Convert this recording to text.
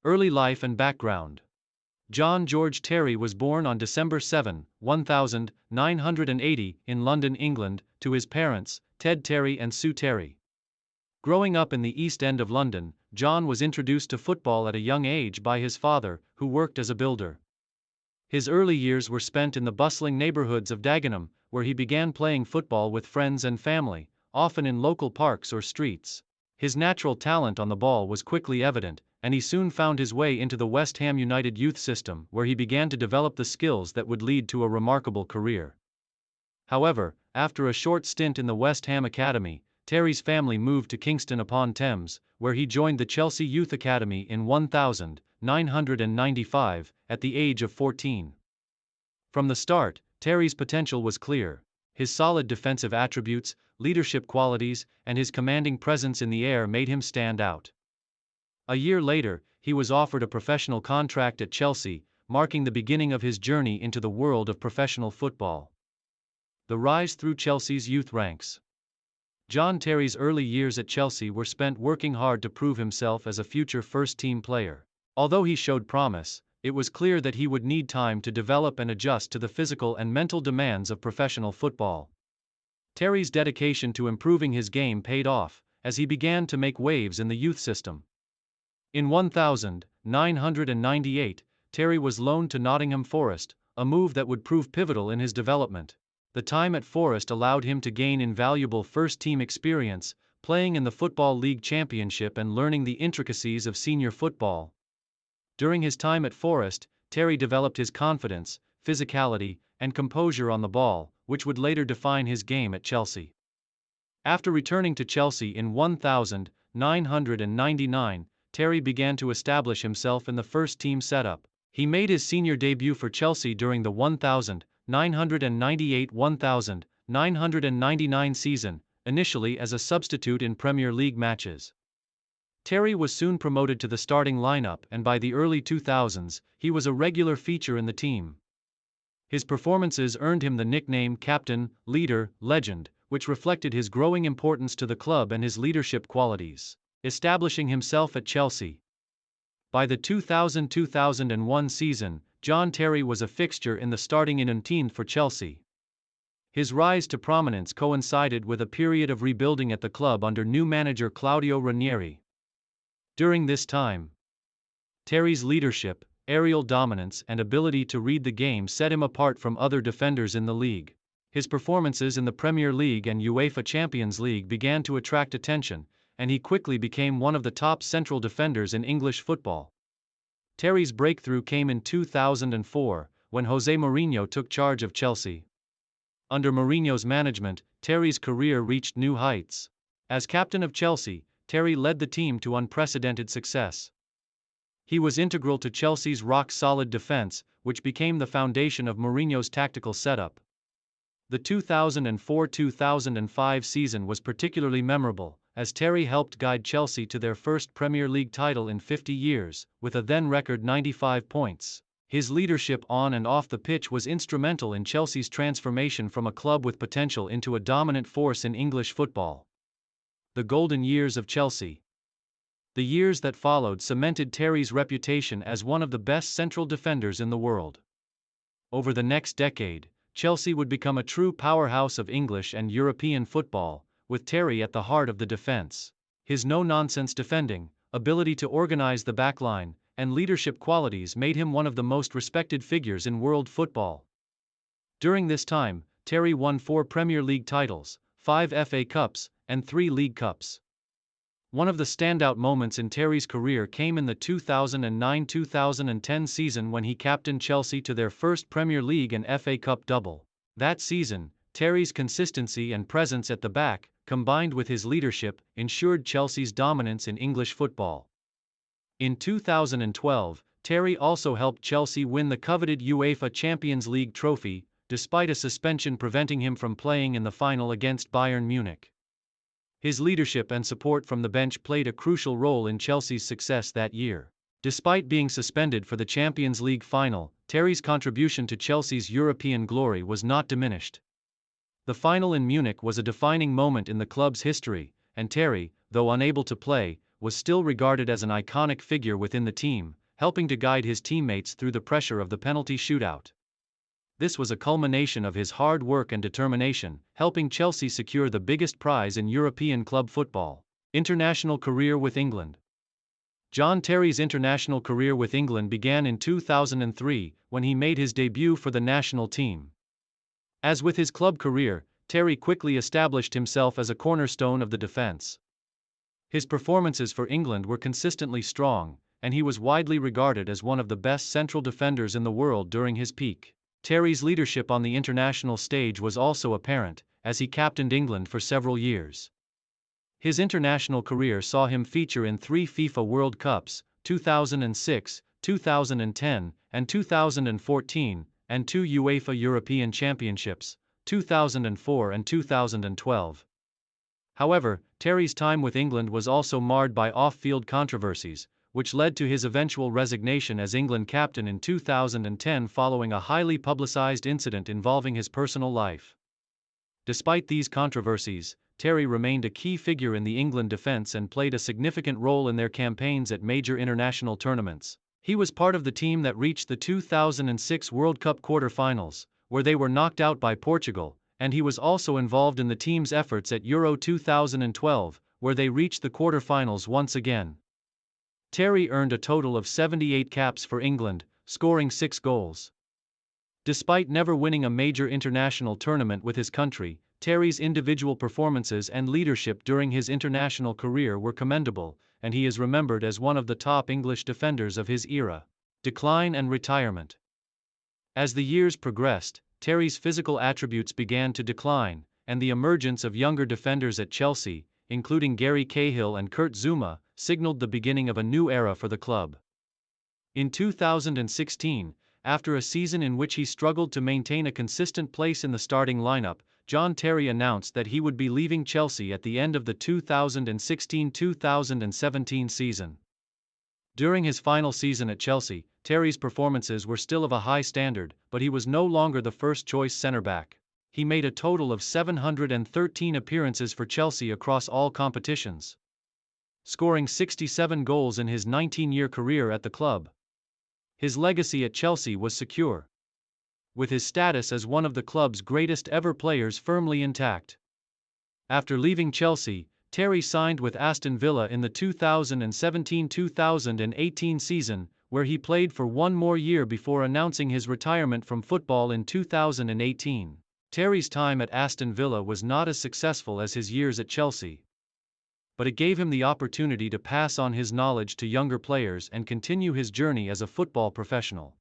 Early life and background. John George Terry was born on December 7, 1980, in London, England, to his parents, Ted Terry and Sue Terry. Growing up in the East End of London, John was introduced to football at a young age by his father, who worked as a builder. His early years were spent in the bustling neighborhoods of Dagenham, where he began playing football with friends and family, often in local parks or streets. His natural talent on the ball was quickly evident, and he soon found his way into the West Ham United youth system, where he began to develop the skills that would lead to a remarkable career. However, after a short stint in the West Ham Academy, Terry's family moved to Kingston upon Thames, where he joined the Chelsea Youth Academy in 1995, at the age of 14. From the start, Terry's potential was clear. His solid defensive attributes, leadership qualities, and his commanding presence in the air made him stand out. A year later, he was offered a professional contract at Chelsea, marking the beginning of his journey into the world of professional football. The rise through Chelsea's youth ranks. John Terry's early years at Chelsea were spent working hard to prove himself as a future first-team player. Although he showed promise, it was clear that he would need time to develop and adjust to the physical and mental demands of professional football. Terry's dedication to improving his game paid off, as he began to make waves in the youth system. In 1998, Terry was loaned to Nottingham Forest, a move that would prove pivotal in his development. The time at Forest allowed him to gain invaluable first-team experience, playing in the Football League Championship and learning the intricacies of senior football. During his time at Forest, Terry developed his confidence, physicality, and composure on the ball, which would later define his game at Chelsea. After returning to Chelsea in 1999, Terry began to establish himself in the first-team setup. He made his senior debut for Chelsea during the 1998-1999 season, initially as a substitute in Premier League matches. Terry was soon promoted to the starting lineup, and by the early 2000s, he was a regular feature in the team. His performances earned him the nickname Captain, Leader, Legend, which reflected his growing importance to the club and his leadership qualities. Establishing himself at Chelsea. By the 2000-2001 season, John Terry was a fixture in the starting 11 for Chelsea. His rise to prominence coincided with a period of rebuilding at the club under new manager Claudio Ranieri. During this time, Terry's leadership, aerial dominance, and ability to read the game set him apart from other defenders in the league. His performances in the Premier League and UEFA Champions League began to attract attention, and he quickly became one of the top central defenders in English football. Terry's breakthrough came in 2004, when Jose Mourinho took charge of Chelsea. Under Mourinho's management, Terry's career reached new heights. As captain of Chelsea, Terry led the team to unprecedented success. He was integral to Chelsea's rock-solid defense, which became the foundation of Mourinho's tactical setup. The 2004-2005 season was particularly memorable, as Terry helped guide Chelsea to their first Premier League title in 50 years, with a then-record 95 points. His leadership on and off the pitch was instrumental in Chelsea's transformation from a club with potential into a dominant force in English football. The golden years of Chelsea. The years that followed cemented Terry's reputation as one of the best central defenders in the world. Over the next decade, Chelsea would become a true powerhouse of English and European football, with Terry at the heart of the defense. His no-nonsense defending, ability to organize the backline, and leadership qualities made him one of the most respected figures in world football. During this time, Terry won 4 Premier League titles, 5 FA Cups, and 3 League Cups. One of the standout moments in Terry's career came in the 2009-2010 season when he captained Chelsea to their first Premier League and FA Cup double. That season, Terry's consistency and presence at the back, combined with his leadership, ensured Chelsea's dominance in English football. In 2012, Terry also helped Chelsea win the coveted UEFA Champions League trophy, despite a suspension preventing him from playing in the final against Bayern Munich. His leadership and support from the bench played a crucial role in Chelsea's success that year. Despite being suspended for the Champions League final, Terry's contribution to Chelsea's European glory was not diminished. The final in Munich was a defining moment in the club's history, and Terry, though unable to play, was still regarded as an iconic figure within the team, helping to guide his teammates through the pressure of the penalty shootout. This was a culmination of his hard work and determination, helping Chelsea secure the biggest prize in European club football. International career with England. John Terry's international career with England began in 2003, when he made his debut for the national team. As with his club career, Terry quickly established himself as a cornerstone of the defense. His performances for England were consistently strong, and he was widely regarded as one of the best central defenders in the world during his peak. Terry's leadership on the international stage was also apparent, as he captained England for several years. His international career saw him feature in 3 FIFA World Cups, 2006, 2010, and 2014, and 2 UEFA European Championships, 2004 and 2012. However, Terry's time with England was also marred by off-field controversies, which led to his eventual resignation as England captain in 2010 following a highly publicized incident involving his personal life. Despite these controversies, Terry remained a key figure in the England defense and played a significant role in their campaigns at major international tournaments. He was part of the team that reached the 2006 World Cup quarter-finals, where they were knocked out by Portugal, and he was also involved in the team's efforts at Euro 2012, where they reached the quarter-finals once again. Terry earned a total of 78 caps for England, scoring 6 goals. Despite never winning a major international tournament with his country, Terry's individual performances and leadership during his international career were commendable, and he is remembered as one of the top English defenders of his era. Decline and retirement. As the years progressed, Terry's physical attributes began to decline, and the emergence of younger defenders at Chelsea, including Gary Cahill and Kurt Zouma, signaled the beginning of a new era for the club. In 2016, after a season in which he struggled to maintain a consistent place in the starting lineup, John Terry announced that he would be leaving Chelsea at the end of the 2016-2017 season. During his final season at Chelsea, Terry's performances were still of a high standard, but he was no longer the first-choice centre-back. He made a total of 713 appearances for Chelsea across all competitions, scoring 67 goals in his 19-year career at the club. His legacy at Chelsea was secure, with his status as one of the club's greatest ever players firmly intact. After leaving Chelsea, Terry signed with Aston Villa in the 2017-2018 season, where he played for 1 more year before announcing his retirement from football in 2018. Terry's time at Aston Villa was not as successful as his years at Chelsea, but it gave him the opportunity to pass on his knowledge to younger players and continue his journey as a football professional.